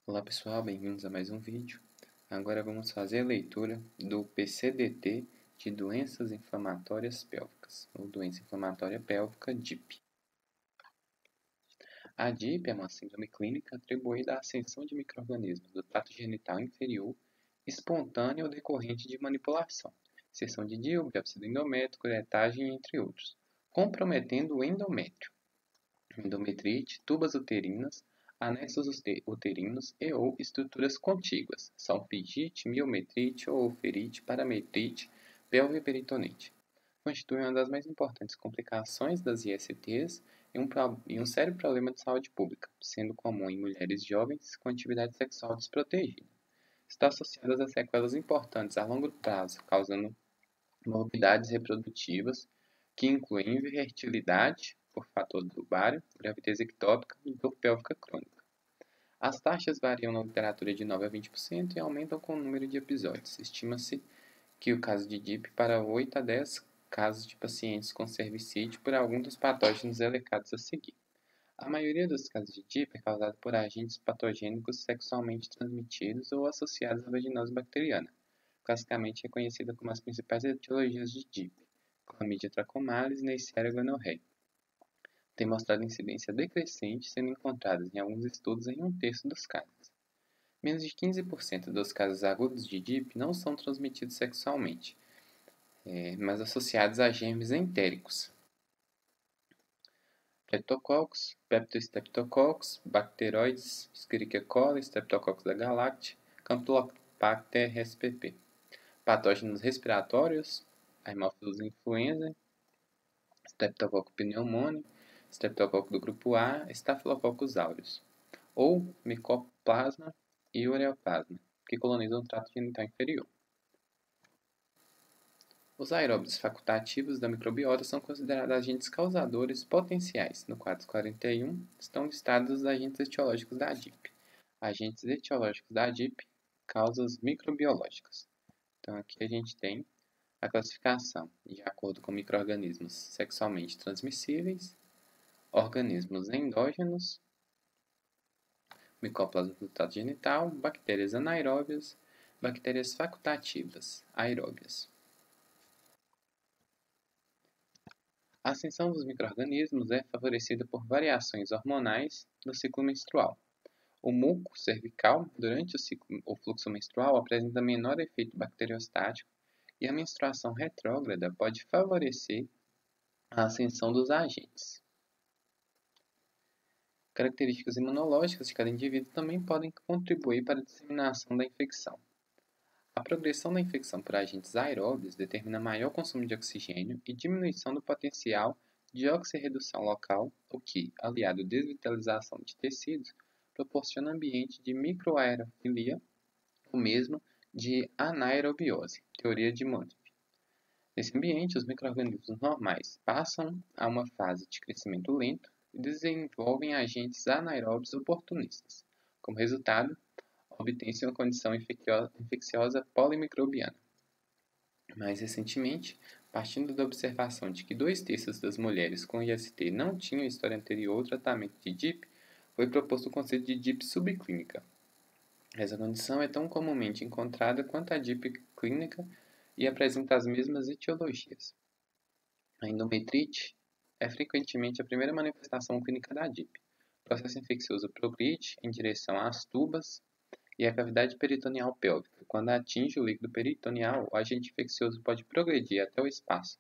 Olá pessoal, bem-vindos a mais um vídeo. Agora vamos fazer a leitura do PCDT de doenças inflamatórias pélvicas, ou doença inflamatória pélvica DIP. A DIP é uma síndrome clínica atribuída à ascensão de micro-organismos do trato genital inferior, espontânea ou decorrente de manipulação, inserção de DIU, biópsia do endométrio, curetagem, entre outros, comprometendo o endométrio, endometrite, tubas uterinas, anexos uterinos e ou estruturas contíguas, salpingite, miometrite ou oferite, parametrite, pelviperitonite. Constitui uma das mais importantes complicações das ISTs e um sério problema de saúde pública, sendo comum em mulheres jovens com atividade sexual desprotegida. Está associada a sequelas importantes a longo prazo, causando morbidades reprodutivas, que incluem infertilidade por fator do ovário, gravidez ectópica e dor pélvica crônica. As taxas variam na literatura de 9 a 20% e aumentam com o número de episódios. Estima-se que o caso de DIP para 8 a 10 casos de pacientes com cervicite por algum dos patógenos elencados a seguir. A maioria dos casos de DIP é causada por agentes patogênicos sexualmente transmitidos ou associados à vaginose bacteriana, classicamente reconhecida como as principais etiologias de DIP: Chlamydia trachomatis e Neisseria gonorrhoeae. Tem mostrado incidência decrescente, sendo encontradas em alguns estudos em 1/3 dos casos. Menos de 15% dos casos agudos de DIP não são transmitidos sexualmente, mas associados a germes entéricos. Streptococcus, Peptostreptococcus, bacteroides, Escherichia coli, Streptococcus agalactiae, Campylobacter spp. Patógenos respiratórios, Haemophilus influenzae, Streptococcus pneumoniae, Streptococcus do grupo A, Staphylococcus aureus, ou Mycoplasma e Ureaplasma, que colonizam o trato genital inferior. Os aeróbios facultativos da microbiota são considerados agentes causadores potenciais. No quadro 41 estão listados os agentes etiológicos da DIP. Agentes etiológicos da DIP, causas microbiológicas. Então aqui a gente tem a classificação de acordo com micro-organismos sexualmente transmissíveis, organismos endógenos, micoplasma do trato genital, bactérias anaeróbias, bactérias facultativas, aeróbias. A ascensão dos micro-organismos é favorecida por variações hormonais no ciclo menstrual. O muco cervical, durante o fluxo menstrual, apresenta menor efeito bacteriostático e a menstruação retrógrada pode favorecer a ascensão dos agentes. Características imunológicas de cada indivíduo também podem contribuir para a disseminação da infecção. A progressão da infecção por agentes aeróbios determina maior consumo de oxigênio e diminuição do potencial de oxirredução local, o que, aliado à desvitalização de tecidos, proporciona ambiente de microaerofilia, ou mesmo de anaerobiose, teoria de Murphy. Nesse ambiente, os micro-organismos normais passam a uma fase de crescimento lento e desenvolvem agentes anaeróbios oportunistas. Como resultado, obtém-se uma condição infecciosa polimicrobiana. Mais recentemente, partindo da observação de que 2/3 das mulheres com IST não tinham história anterior ao tratamento de DIP, foi proposto o conceito de DIP subclínica. Essa condição é tão comumente encontrada quanto a DIP clínica e apresenta as mesmas etiologias. A endometrite é frequentemente a primeira manifestação clínica da DIP. O processo infeccioso progride em direção às tubas e a cavidade peritoneal pélvica. Quando atinge o líquido peritoneal, o agente infeccioso pode progredir até o espaço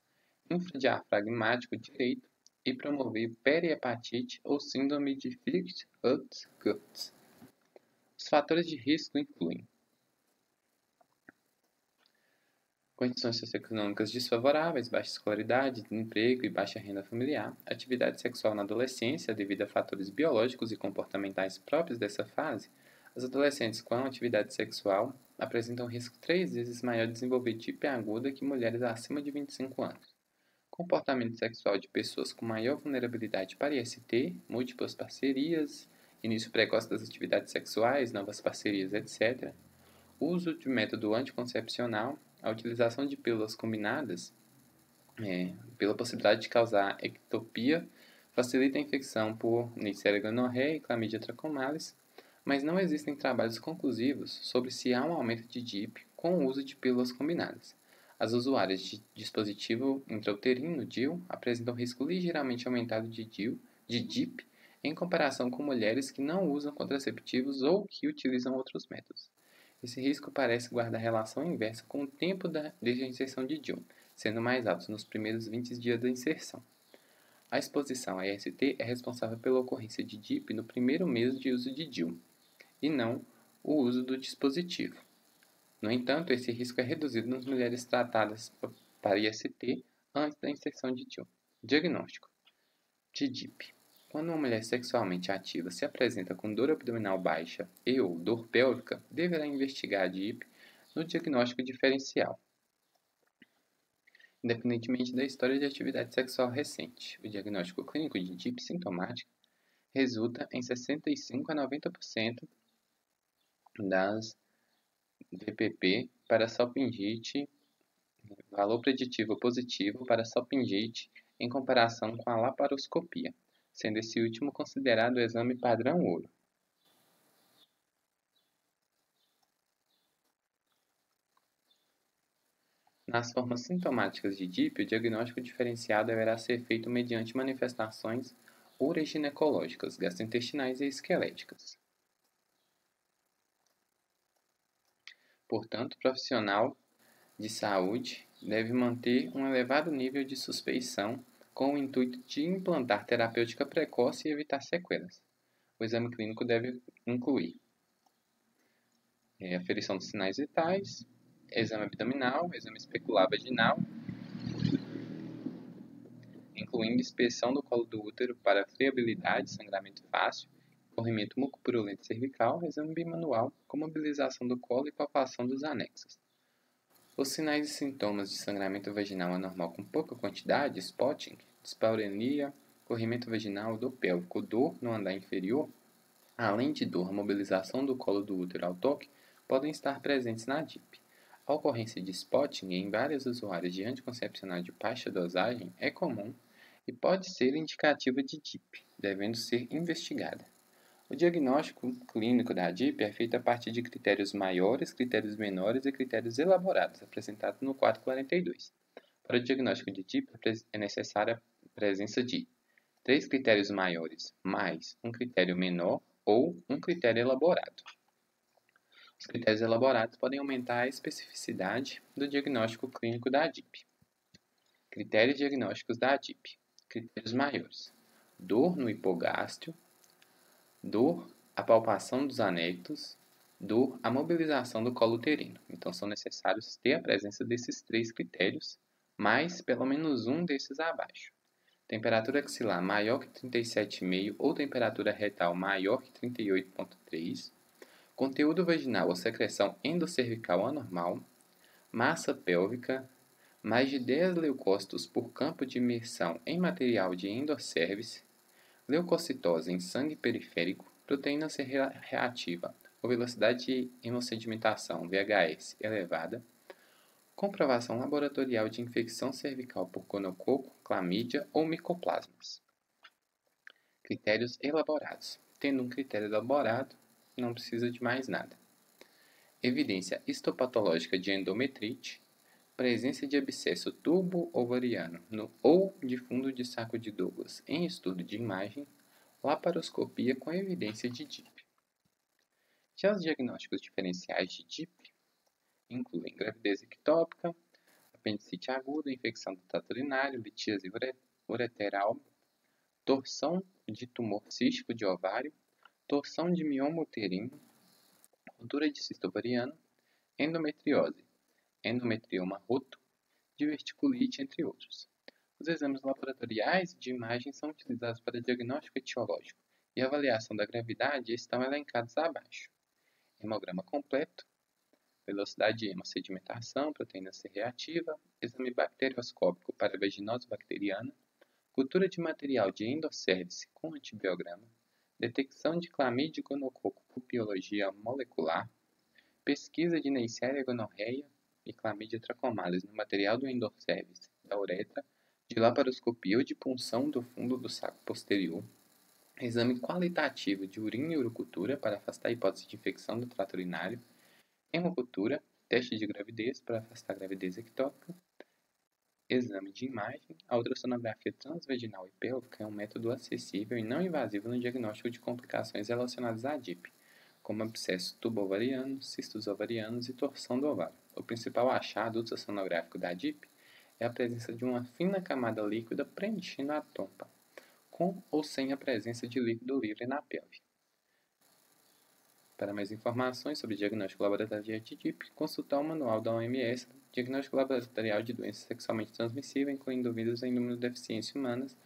infradiafragmático direito e promover perihepatite ou síndrome de Ficht-Hughes. Os fatores de risco incluem condições socioeconômicas desfavoráveis, baixa escolaridade, desemprego e baixa renda familiar, atividade sexual na adolescência devido a fatores biológicos e comportamentais próprios dessa fase. Os adolescentes com atividade sexual apresentam risco 3 vezes maior de desenvolver DIP aguda que mulheres acima de 25 anos. Comportamento sexual de pessoas com maior vulnerabilidade para IST, múltiplas parcerias, início precoce das atividades sexuais, novas parcerias, etc. Uso de método anticoncepcional, a utilização de pílulas combinadas, pela possibilidade de causar ectopia, facilita a infecção por Neisseria gonorrhoeae e Chlamydia trachomatis, mas não existem trabalhos conclusivos sobre se há um aumento de DIP com o uso de pílulas combinadas. As usuárias de dispositivo intrauterino DIU apresentam risco ligeiramente aumentado de DIP em comparação com mulheres que não usam contraceptivos ou que utilizam outros métodos. Esse risco parece guardar relação inversa com o tempo desde a inserção de DIU, sendo mais alto nos primeiros 20 dias da inserção. A exposição a EST é responsável pela ocorrência de DIP no primeiro mês de uso de DIU, e não o uso do dispositivo. No entanto, esse risco é reduzido nas mulheres tratadas para IST antes da inserção de DIU. Diagnóstico de DIP. Quando uma mulher sexualmente ativa se apresenta com dor abdominal baixa e ou dor pélvica, deverá investigar a DIP no diagnóstico diferencial, independentemente da história de atividade sexual recente. O diagnóstico clínico de DIP sintomática resulta em 65 a 90% das VPP para salpingite, valor preditivo positivo para salpingite em comparação com a laparoscopia, sendo esse último considerado o exame padrão ouro. Nas formas sintomáticas de DIP, o diagnóstico diferencial deverá ser feito mediante manifestações uroginecológicas, gastrointestinais e esqueléticas. Portanto, o profissional de saúde deve manter um elevado nível de suspeição com o intuito de implantar terapêutica precoce e evitar sequelas. O exame clínico deve incluir aferição dos sinais vitais, exame abdominal, exame especular vaginal, incluindo inspeção do colo do útero para friabilidade, sangramento fácil, corrimento mucopurulento cervical, exame bimanual com mobilização do colo e palpação dos anexos. Os sinais e sintomas de sangramento vaginal anormal com pouca quantidade, spotting, dispareunia, corrimento vaginal, dor pélvico, dor no andar inferior, além de dor, mobilização do colo do útero ao toque, podem estar presentes na DIP. A ocorrência de spotting em vários usuários de anticoncepcional de baixa dosagem é comum e pode ser indicativa de DIP, devendo ser investigada. O diagnóstico clínico da DIP é feito a partir de critérios maiores, critérios menores e critérios elaborados, apresentados no 442. Para o diagnóstico de DIP é necessária a presença de 3 critérios maiores mais um critério menor ou um critério elaborado. Os critérios elaborados podem aumentar a especificidade do diagnóstico clínico da DIP. Critérios diagnósticos da DIP. Critérios maiores: dor no hipogástrio, dor, a palpação dos anéctos, dor, a mobilização do colo uterino. Então, são necessários ter a presença desses 3 critérios, mais pelo menos um desses abaixo. Temperatura axilar maior que 37,5 ou temperatura retal maior que 38,3. Conteúdo vaginal ou secreção endocervical anormal. Massa pélvica. Mais de 10 leucócitos por campo de imersão em material de endosservice. Leucocitose em sangue periférico, proteína C reativa ou velocidade de hemossedimentação VHS elevada, comprovação laboratorial de infecção cervical por gonococo, clamídia ou micoplasmas. Critérios elaborados. Tendo um critério elaborado, não precisa de mais nada. Evidência histopatológica de endometrite, presença de abscesso tubo-ovariano ou de fundo de saco de Douglas em estudo de imagem, laparoscopia com evidência de DIP. Já os diagnósticos diferenciais de DIP incluem gravidez ectópica, apendicite aguda, infecção do trato urinário, litíase ureteral, torção de tumor cístico de ovário, torção de mioma uterino, ruptura de cisto ovariano, endometriose, endometrioma roto, diverticulite, entre outros. Os exames laboratoriais de imagem são utilizados para diagnóstico etiológico e avaliação da gravidade estão elencados abaixo. Hemograma completo, velocidade de hemossedimentação, proteína C reativa, exame bacterioscópico para vaginose bacteriana, cultura de material de endosservice com antibiograma, detecção de clamídia e gonococo por biologia molecular, pesquisa de Neisseria gonorreia e clamídia trachomatis no material do endosservice da uretra, de laparoscopia ou de punção do fundo do saco posterior, exame qualitativo de urina e urocultura para afastar a hipótese de infecção do trato urinário, hemocultura, teste de gravidez para afastar a gravidez ectópica, exame de imagem. A ultrassonografia transvaginal e pélvica é um método acessível e não invasivo no diagnóstico de complicações relacionadas à DIP, como abscesso tubo-ovariano, cistos ovarianos e torção do ovário. O principal achado ultrassonográfico da DIP é a presença de uma fina camada líquida preenchendo a trompa, com ou sem a presença de líquido livre na pelve. Para mais informações sobre diagnóstico laboratorial de DIP, consultar o manual da OMS, Diagnóstico Laboratorial de Doenças Sexualmente Transmissíveis, incluindo vírus e imunodeficiências humanas,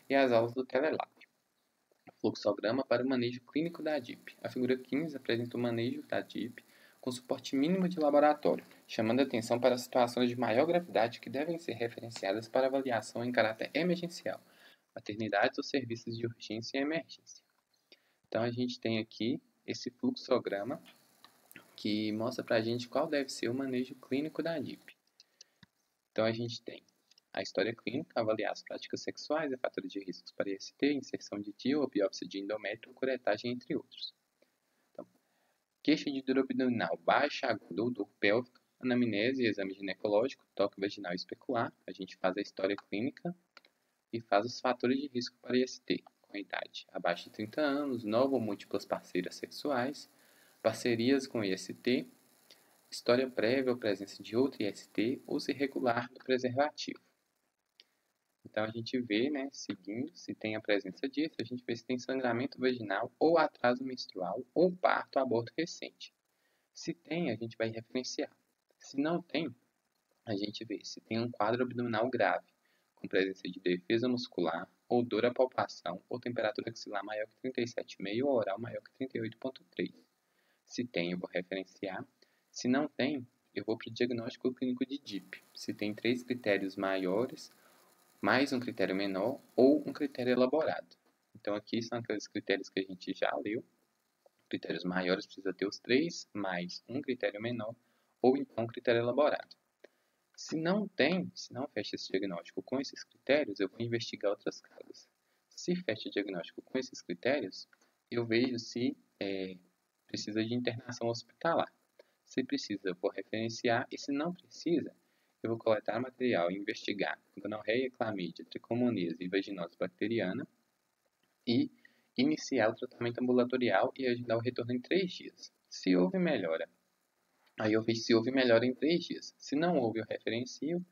e as aulas do Telelab. Fluxograma para o manejo clínico da DIP. A figura 15 apresenta o manejo da DIP com suporte mínimo de laboratório, chamando atenção para situações de maior gravidade que devem ser referenciadas para avaliação em caráter emergencial, maternidades ou serviços de urgência e emergência. Então, a gente tem aqui esse fluxograma que mostra para a gente qual deve ser o manejo clínico da DIP. Então, a gente tem a história clínica, avaliar as práticas sexuais e fatores de riscos para IST, inserção de DIU ou biópsia de endométrio, curetagem, entre outros. Então, queixa de dor abdominal baixa, aguda ou dor pélvica, anamnese e exame ginecológico, toque vaginal e especular. A gente faz a história clínica e faz os fatores de risco para IST, com a idade abaixo de 30 anos, nova ou múltiplas parceiras sexuais, parcerias com IST, história prévia ou presença de outro IST, uso irregular do preservativo. Então, a gente vê, seguindo, se tem a presença disso, a gente vê se tem sangramento vaginal ou atraso menstrual ou parto ou aborto recente. Se tem, a gente vai referenciar. Se não tem, a gente vê se tem um quadro abdominal grave, com presença de defesa muscular, ou dor à palpação, ou temperatura axilar maior que 37,5 ou oral maior que 38,3. Se tem, eu vou referenciar. Se não tem, eu vou para o diagnóstico clínico de DIP. Se tem 3 critérios maiores, mais um critério menor ou um critério elaborado. Então, aqui são aqueles critérios que a gente já leu. Critérios maiores precisa ter os 3, mais um critério menor, ou então um critério elaborado. Se não fecha esse diagnóstico com esses critérios, eu vou investigar outras causas. Se fecha o diagnóstico com esses critérios, eu vejo se precisa de internação hospitalar. Se precisa, eu vou referenciar, e se não precisa, eu vou coletar material e investigar gonorreia, clamídia, tricomoníase e vaginose bacteriana e iniciar o tratamento ambulatorial e agendar o retorno em 3 dias. Se houve melhora, aí eu vejo se houve melhora em 3 dias. Se não houve, eu referencio.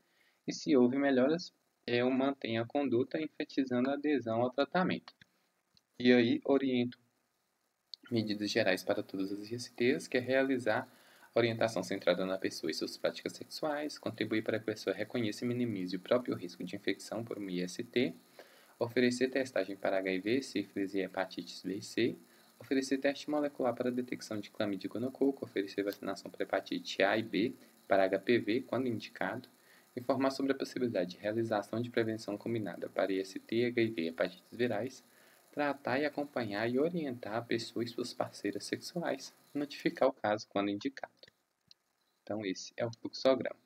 E se houve melhoras, eu mantenho a conduta enfatizando a adesão ao tratamento. E aí oriento medidas gerais para todas as ISTs, que é realizar orientação centrada na pessoa e suas práticas sexuais, contribuir para que a pessoa reconheça e minimize o próprio risco de infecção por uma IST, oferecer testagem para HIV, sífilis e hepatites B e C, oferecer teste molecular para detecção de clamídia e gonococo, oferecer vacinação para hepatite A e B, para HPV, quando indicado, informar sobre a possibilidade de realização de prevenção combinada para IST, HIV e hepatites virais, tratar e acompanhar e orientar a pessoa e suas parceiras sexuais, notificar o caso quando indicado. Então, esse é o fluxograma.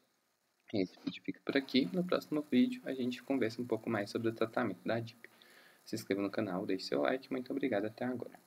Esse vídeo fica por aqui. No próximo vídeo, a gente conversa um pouco mais sobre o tratamento da DIP. Se inscreva no canal, deixe seu like. Muito obrigado. Até agora.